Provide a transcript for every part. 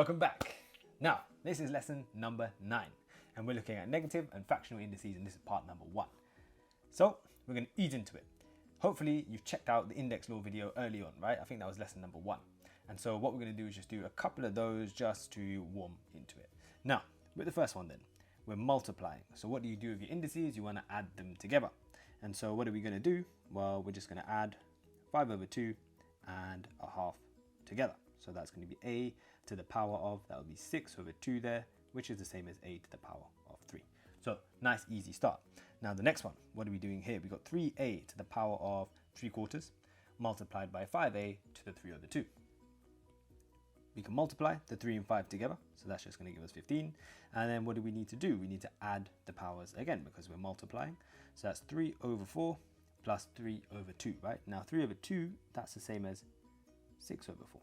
Welcome back. Now, this is lesson number 9, and we're looking at negative and fractional indices, and this is part number 1. So, we're going to ease into it. Hopefully, you've checked out the index law video early on, right? I think that was lesson number 1. And so what we're going to do is just do a couple of those just to warm into it. Now, with the first one then, we're multiplying. So what do you do with your indices? You want to add them together. And so what are we going to do? Well, we're just going to add 5 over 2 and a half together. So that's going to be a to the power of, that will be 6 over 2 there, which is the same as a to the power of 3. So nice, easy start. Now the next one, what are we doing here? We've got 3a to the power of 3/4 multiplied by 5a to the 3 over 2. We can multiply the 3 and 5 together, so that's just going to give us 15. And then what do we need to do? We need to add the powers again because we're multiplying. So that's 3 over 4 plus 3 over 2, right? Now 3 over 2, that's the same as 6 over 4.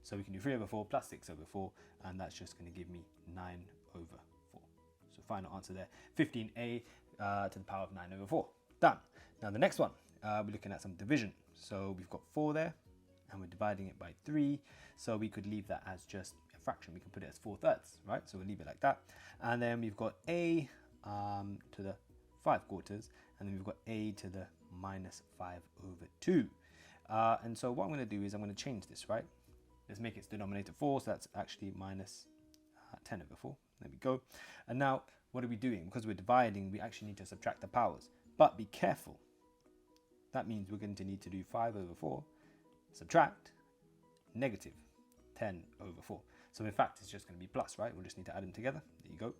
So we can do 3 over 4 plus 6 over 4, and that's just going to give me 9 over 4. So final answer there, 15a to the power of 9 over 4. Done. Now the next one, we're looking at some division. So we've got 4 there, and we're dividing it by 3. So we could leave that as just a fraction. We can put it as 4/3, right? So we'll leave it like that. And then we've got a to the 5/4, and then we've got a to the minus 5 over 2. And so what I'm going to do is I'm going to change this, right? Let's make its denominator 4, so that's actually minus 10 over 4. There we go. And now, what are we doing? Because we're dividing, we actually need to subtract the powers. But be careful. That means we're going to need to do 5 over 4, subtract negative 10 over 4. So in fact, it's just going to be plus, right? We'll just need to add them together. There you go.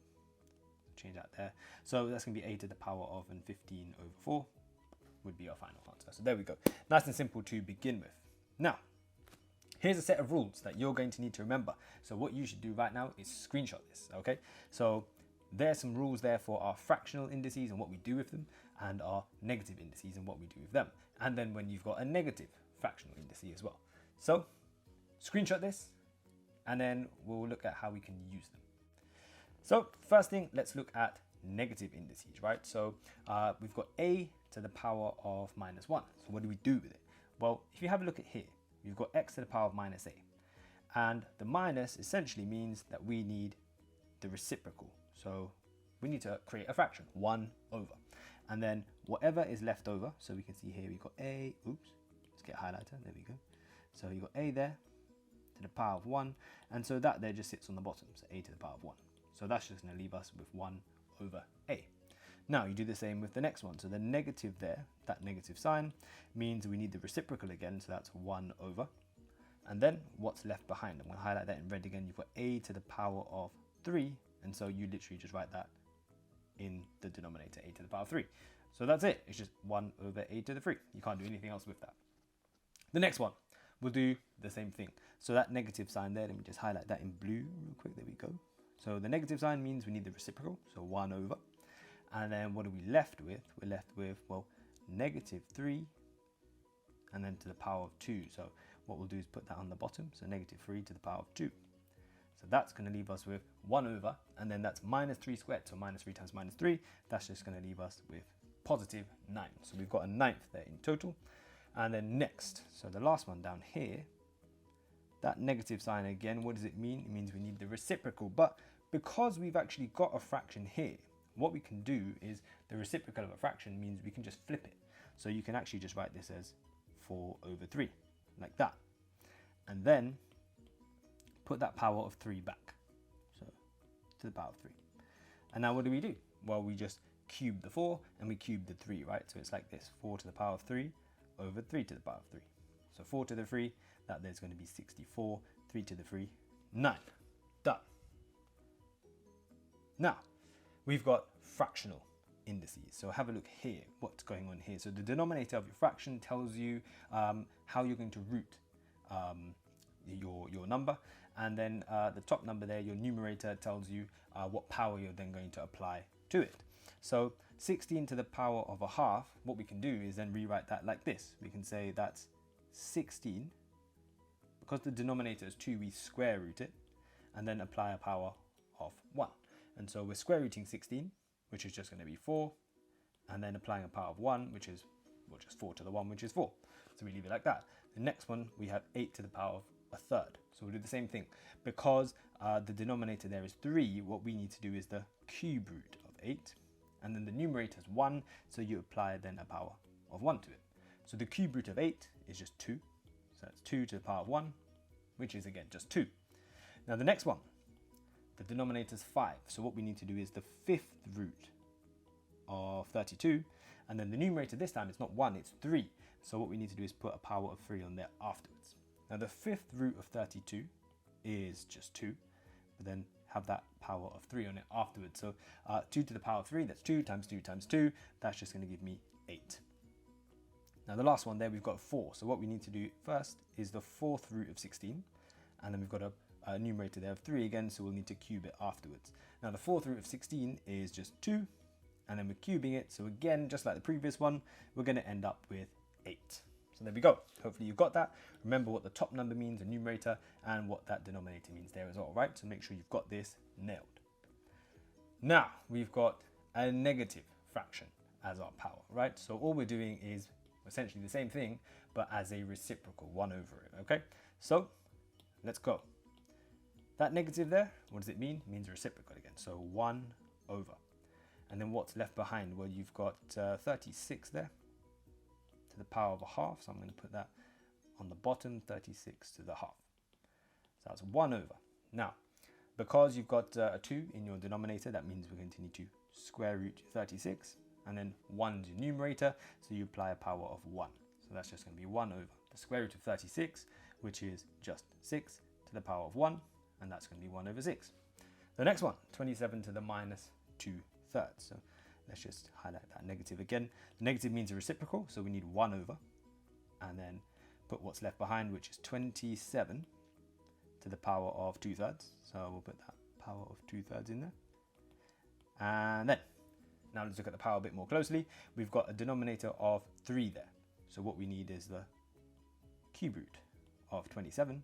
Change that there. So that's going to be a to the power of, and 15 over 4 would be our final answer. So there we go. Nice and simple to begin with. Now, here's a set of rules that you're going to need to remember. So what you should do right now is screenshot this, okay? So there's some rules there for our fractional indices and what we do with them, and our negative indices and what we do with them. And then when you've got a negative fractional indice as well. So screenshot this, and then we'll look at how we can use them. So first thing, let's look at negative indices, right? So we've got a to the power of minus 1. So what do we do with it? Well, if you have a look at here, we've got x to the power of minus a. And the minus essentially means that we need the reciprocal. So we need to create a fraction, 1 over. And then whatever is left over, so we can see here we've got a, oops, let's get a highlighter, there we go. So you've got a there to the power of 1, and so that there just sits on the bottom, so a to the power of 1. So that's just going to leave us with 1 over a. Now you do the same with the next one. So the negative there, that negative sign, means we need the reciprocal again, so that's 1 over. And then what's left behind? I'm going to highlight that in red again. You've got a to the power of 3, and so you literally just write that in the denominator, a to the power of 3. So that's it. It's just 1 over a to the 3. You can't do anything else with that. The next one, we'll do the same thing. So that negative sign there, let me just highlight that in blue real quick. There we go. So the negative sign means we need the reciprocal, so 1 over. And then what are we left with? We're left with, well, negative 3 and then to the power of 2. So what we'll do is put that on the bottom. So negative 3 to the power of 2. So that's going to leave us with 1 over, and then that's minus 3 squared. So minus 3 times minus 3, that's just going to leave us with positive 9. So we've got a 9th there in total. And then next, so the last one down here, that negative sign again, what does it mean? It means we need the reciprocal. But because we've actually got a fraction here, what we can do is the reciprocal of a fraction means we can just flip it. So you can actually just write this as 4 over 3, like that. And then put that power of 3 back, so to the power of 3. And now what do we do? Well, we just cube the 4 and we cube the 3, right? So it's like this, 4 to the power of 3 over 3 to the power of 3. So 4 to the 3, that there's going to be 64, 3 to the 3, 9. Done. Now, we've got fractional indices. So have a look here, what's going on here. So the denominator of your fraction tells you how you're going to root your number. And then the top number there, your numerator, tells you what power you're then going to apply to it. So 16 to the power of a half, what we can do is then rewrite that like this. We can say that's 16, because the denominator is 2, we square root it, and then apply a power of 1. And so we're square rooting 16, which is just going to be 4, and then applying a power of 1, which is, well, just 4 to the 1, which is 4. So we leave it like that. The next one, we have 8 to the power of a third. So we'll do the same thing. Because the denominator there is 3, what we need to do is the cube root of 8. And then the numerator is 1, so you apply then a power of 1 to it. So the cube root of 8 is just 2. So that's 2 to the power of 1, which is again just 2. Now the next one, the denominator is 5. So what we need to do is the 5th root of 32. And then the numerator this time, it's not 1, it's 3. So what we need to do is put a power of 3 on there afterwards. Now the 5th root of 32 is just 2. But then have that power of 3 on it afterwards. So 2 to the power of 3, that's 2 times 2 times 2. That's just going to give me 8. Now the last one there, we've got 4. So what we need to do first is the 4th root of 16. And then we've got a numerator there of 3 again, so we'll need to cube it afterwards. Now the 4th root of 16 is just 2. And then we're cubing it. So again, just like the previous one, we're going to end up with 8. So there we go. Hopefully you've got that. Remember what the top number means, a numerator, and what that denominator means there as well, right? So make sure you've got this nailed. Now we've got a negative fraction as our power, right? So all we're doing is essentially the same thing, but as a reciprocal, 1 over it, okay? So let's go. That negative there, what does it mean? It means a reciprocal again. So 1 over. And then what's left behind? Well, you've got 36 there to the power of a half. So I'm going to put that on the bottom, 36 to the half. So that's 1 over. Now, because you've got a 2 in your denominator, that means we're going to need to square root 36. And then 1 is your numerator, so you apply a power of 1. So that's just going to be 1 over the square root of 36, which is just 6 to the power of 1. And that's going to be 1 over 6. The next one, 27 to the minus 2 thirds. So let's just highlight that negative again. The negative means a reciprocal, so we need 1 over. And then put what's left behind, which is 27 to the power of 2 thirds. So we'll put that power of 2 thirds in there. And then, now let's look at the power a bit more closely. We've got a denominator of 3 there. So what we need is the cube root of 27.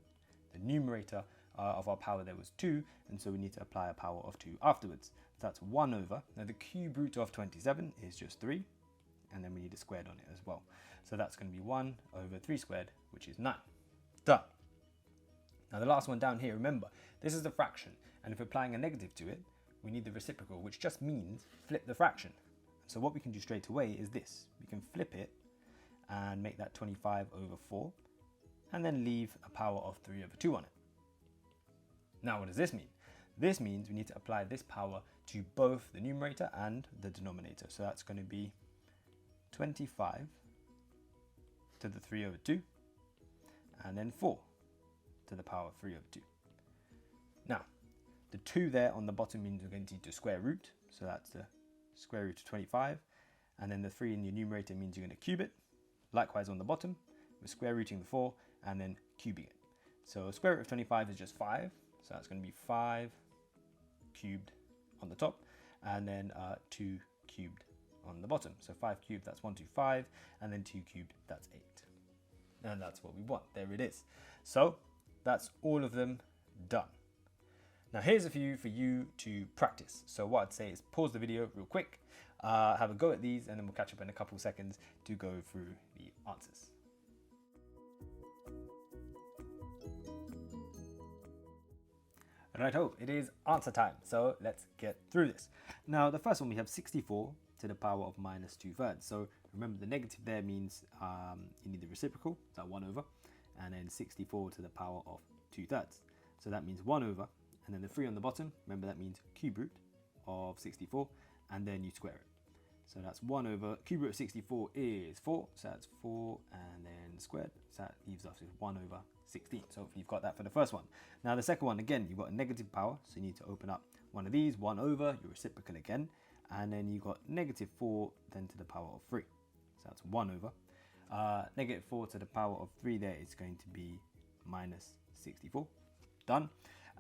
The numerator of our power there was 2, and so we need to apply a power of 2 afterwards. So that's 1 over. Now the cube root of 27 is just 3, and then we need a squared on it as well. So that's going to be 1 over 3 squared, which is 9. Done. Now the last one down here, remember, this is the fraction, and if we're applying a negative to it, we need the reciprocal, which just means flip the fraction. So what we can do straight away is this. We can flip it and make that 25 over 4, and then leave a power of 3 over 2 on it. Now what does this mean? This means we need to apply this power to both the numerator and the denominator. So that's going to be 25 to the 3 over 2, and then 4 to the power of 3 over 2. Now, the 2 there on the bottom means we're going to need to square root. So that's the square root of 25. And then the 3 in your numerator means you're going to cube it. Likewise on the bottom, we're square rooting the 4 and then cubing it. So square root of 25 is just 5. So that's going to be 5 cubed on the top, and then 2 cubed on the bottom. So 5 cubed, that's 125, and then 2 cubed, that's 8. And that's what we want. There it is. So that's all of them done. Now here's a few for you to practice. So what I'd say is pause the video real quick, have a go at these, and then we'll catch up in a couple seconds to go through the answers. Righto, it is answer time, so let's get through this. Now the first one, we have 64 to the power of minus 2 thirds. So remember the negative there means you need the reciprocal, so 1 over, and then 64 to the power of 2 thirds. So that means 1 over, and then the 3 on the bottom, remember that means cube root of 64, and then you square it. So that's 1 over, cube root of 64 is 4, so that's 4 and then squared, so that leaves us with 1 over 16. So hopefully you've got that for the first one. Now the second one, again, you've got a negative power, so you need to open up one of these, 1 over, your reciprocal again, and then you've got negative 4 then to the power of 3. So that's 1 over. Negative 4 to the power of 3 there is going to be minus 64. Done.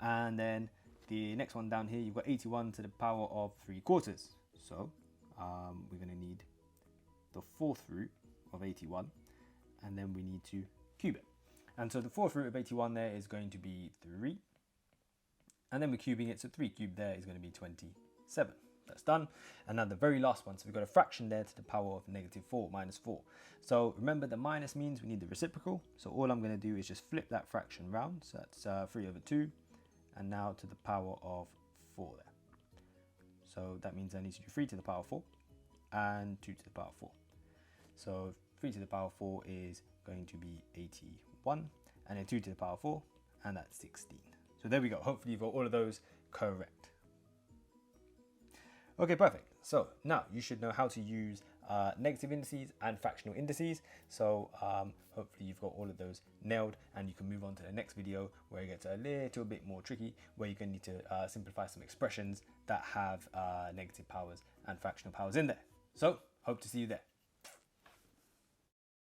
And then the next one down here, you've got 81 to the power of 3/4. So we're going to need the 4th root of 81, and then we need to cube it. And so the 4th root of 81 there is going to be 3, and then we're cubing it, so 3 cubed there is going to be 27. that's done. And now the very last one, so we've got a fraction there to the power of -4, -4. So remember, the minus means we need the reciprocal. So all I'm going to do is just flip that fraction round. So that's 3/2, and now to the power of 4 there. So that means I need to do 3 to the power 4 and 2 to the power 4. So 3 to the power 4 is going to be 81, and then 2 to the power 4, and that's 16. So there we go. Hopefully you've got all of those correct. Okay, perfect. So now you should know how to use negative indices and fractional indices. So hopefully you've got all of those nailed, and you can move on to the next video where it gets a little bit more tricky, where you're going to need to simplify some expressions that have negative powers and fractional powers in there. So hope to see you there.